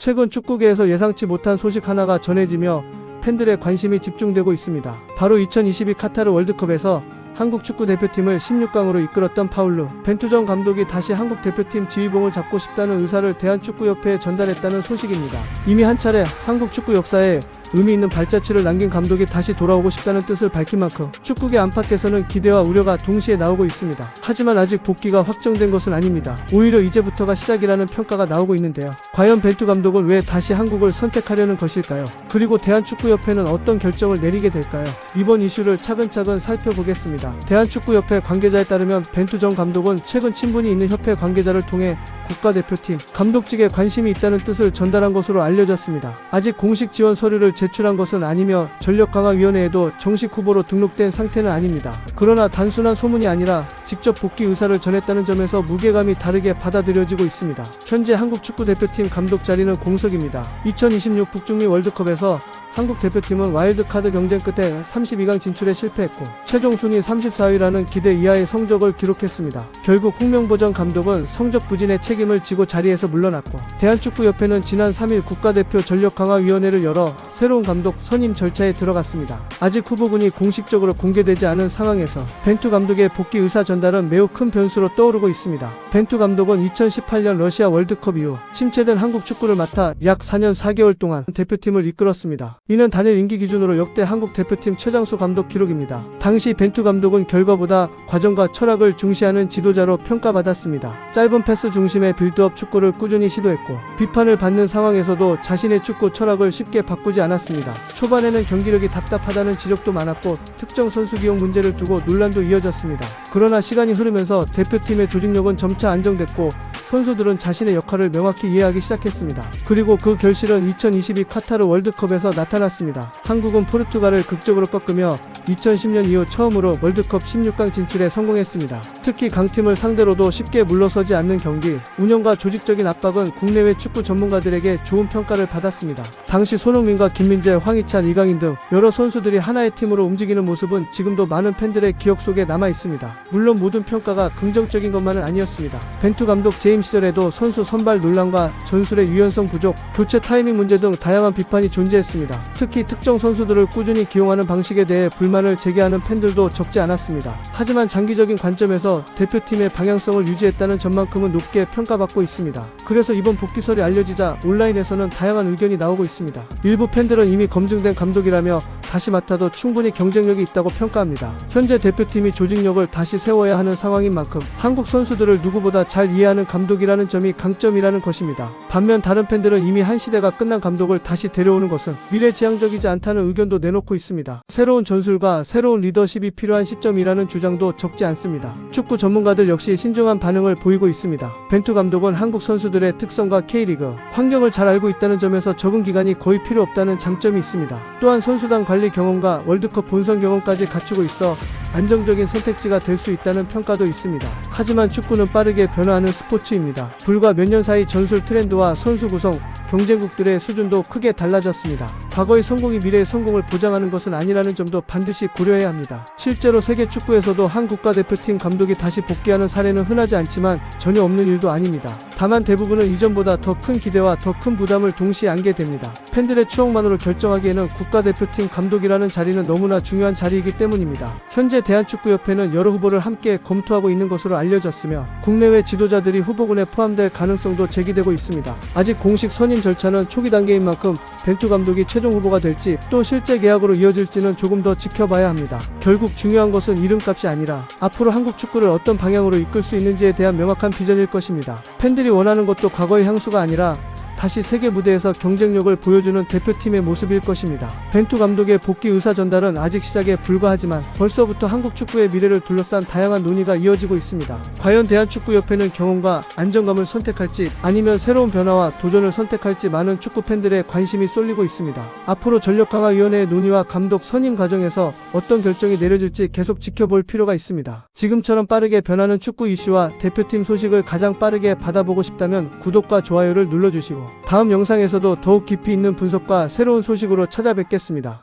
최근 축구계에서 예상치 못한 소식 하나가 전해지며 팬들의 관심이 집중되고 있습니다. 바로 2022 카타르 월드컵에서 한국 축구 대표팀을 16강으로 이끌었던 파울루 벤투전 감독이 다시 한국 대표팀 지휘봉을 잡고 싶다는 의사를 대한축구협회에 전달했다는 소식입니다. 이미 한 차례 한국 축구 역사에 의미 있는 발자취를 남긴 감독이 다시 돌아오고 싶다는 뜻을 밝힌 만큼 축구계 안팎에서는 기대와 우려가 동시에 나오고 있습니다. 하지만 아직 복귀가 확정된 것은 아닙니다. 오히려 이제부터가 시작이라는 평가가 나오고 있는데요. 과연 벤투 감독은 왜 다시 한국을 선택하려는 것일까요? 그리고 대한축구협회는 어떤 결정을 내리게 될까요? 이번 이슈를 차근차근 살펴보겠습니다. 대한축구협회 관계자에 따르면 벤투 전 감독은 최근 친분이 있는 협회 관계자를 통해 국가대표팀 감독직에 관심이 있다는 뜻을 전달한 것으로 알려졌습니다. 아직 공식 지원 서류를 제출한 것은 아니며 전력강화위원회에도 정식 후보로 등록된 상태는 아닙니다. 그러나 단순한 소문이 아니라 직접 복귀 의사를 전했다는 점에서 무게감이 다르게 받아들여지고 있습니다. 현재 한국 축구대표팀 감독 자리는 공석입니다. 2026 북중미 월드컵에서 한국 대표팀은 와일드카드 경쟁 끝에 32강 진출에 실패했고 최종 순위 34위라는 기대 이하의 성적을 기록했습니다. 결국 홍명보 전 감독은 성적 부진의 책임을 지고 자리에서 물러났고 대한축구협회는 지난 3일 국가대표 전력강화위원회를 열어 새로운 감독 선임 절차에 들어갔습니다. 아직 후보군이 공식적으로 공개되지 않은 상황에서 벤투 감독의 복귀 의사 전달은 매우 큰 변수로 떠오르고 있습니다. 벤투 감독은 2018년 러시아 월드컵 이후 침체된 한국 축구를 맡아 약 4년 4개월 동안 대표팀을 이끌었습니다. 이는 단일 임기 기준으로 역대 한국 대표팀 최장수 감독 기록입니다. 당시 벤투 감독은 결과보다 과정과 철학을 중시하는 지도자로 평가받았습니다. 짧은 패스 중심의 빌드업 축구를 꾸준히 시도했고 비판을 받는 상황에서도 자신의 축구 철학을 쉽게 바꾸지 않았습니다. 초반에는 경기력이 답답하다는 지적도 많았고 특정 선수 기용 문제를 두고 논란도 이어졌습니다. 그러나 시간이 흐르면서 대표팀의 조직력은 점차 안정됐고 선수들은 자신의 역할을 명확히 이해하기 시작했습니다. 그리고 그 결실은 2022 카타르 월드컵에서 나타났습니다. 한국은 포르투갈을 극적으로 꺾으며 2010년 이후 처음으로 월드컵 16강 진출에 성공했습니다. 특히 강팀을 상대로도 쉽게 물러서지 않는 경기, 운영과 조직적인 압박은 국내외 축구 전문가들에게 좋은 평가를 받았습니다. 당시 손흥민과 김민재, 황희찬, 이강인 등 여러 선수들이 하나의 팀으로 움직이는 모습은 지금도 많은 팬들의 기억 속에 남아 있습니다. 물론 모든 평가가 긍정적인 것만은 아니었습니다. 벤투 감독 재임 시절에도 선수 선발 논란과 전술의 유연성 부족, 교체 타이밍 문제 등 다양한 비판이 존재했습니다. 특히 특정 선수들을 꾸준히 기용하는 방식에 대해 불만을 제기하는 팬들도 적지 않았습니다. 하지만 장기적인 관점에서 대표팀의 방향성을 유지했다는 점만큼은 높게 평가받고 있습니다. 그래서 이번 복귀설이 알려지자 온라인에서는 다양한 의견이 나오고 있습니다. 일부 팬들은 이미 검증된 감독이라며 다시 맡아도 충분히 경쟁력이 있다고 평가합니다. 현재 대표팀이 조직력을 다시 세워야 하는 상황인 만큼 한국 선수들을 누구보다 잘 이해하는 감독이라는 점이 강점이라는 것입니다. 반면 다른 팬들은 이미 한 시대가 끝난 감독을 다시 데려오는 것은 미래지향적이지 않다는 의견도 내놓고 있습니다. 새로운 전술과 새로운 리더십이 필요한 시점이라는 주장도 적지 않습니다. 축구 전문가들 역시 신중한 반응을 보이고 있습니다. 벤투 감독은 한국 선수들의 특성과 K리그, 환경을 잘 알고 있다는 점에서 적응 기간이 거의 필요 없다는 장점이 있습니다. 또한 선수단 관리 경험과 월드컵 본선 경험까지 갖추고 있어 안정적인 선택지가 될 수 있다는 평가도 있습니다. 하지만 축구는 빠르게 변화하는 스포츠입니다. 불과 몇 년 사이 전술 트렌드와 선수 구성, 경쟁국들의 수준도 크게 달라졌습니다. 과거의 성공이 미래의 성공을 보장하는 것은 아니라는 점도 반드시 고려해야 합니다. 실제로 세계 축구에서도 한 국가대표팀 감독이 다시 복귀하는 사례는 흔하지 않지만 전혀 없는 일도 아닙니다. 다만 대부분은 이전보다 더 큰 기대와 더 큰 부담을 동시에 안게 됩니다. 팬들의 추억만으로 결정하기에는 국가대표팀 감독이라는 자리는 너무나 중요한 자리이기 때문입니다. 현재 대한축구협회는 여러 후보를 함께 검토하고 있는 것으로 알려졌으며 국내외 지도자들이 후보군에 포함될 가능성도 제기되고 있습니다. 아직 공식 선임 절차는 초기 단계인 만큼 벤투 감독이 최종 후보가 될지 또 실제 계약으로 이어질지는 조금 더 지켜봐야 합니다. 결국 중요한 것은 이름값이 아니라 앞으로 한국 축구를 어떤 방향으로 이끌 수 있는지에 대한 명확한 비전일 것입니다. 팬들이 원하는 것도 과거의 향수가 아니라 다시 세계 무대에서 경쟁력을 보여주는 대표팀의 모습일 것입니다. 벤투 감독의 복귀 의사 전달은 아직 시작에 불과하지만 벌써부터 한국 축구의 미래를 둘러싼 다양한 논의가 이어지고 있습니다. 과연 대한축구협회는 경험과 안정감을 선택할지 아니면 새로운 변화와 도전을 선택할지 많은 축구 팬들의 관심이 쏠리고 있습니다. 앞으로 전력강화위원회의 논의와 감독 선임 과정에서 어떤 결정이 내려질지 계속 지켜볼 필요가 있습니다. 지금처럼 빠르게 변하는 축구 이슈와 대표팀 소식을 가장 빠르게 받아보고 싶다면 구독과 좋아요를 눌러주시고 다음 영상에서도 더욱 깊이 있는 분석과 새로운 소식으로 찾아뵙겠습니다.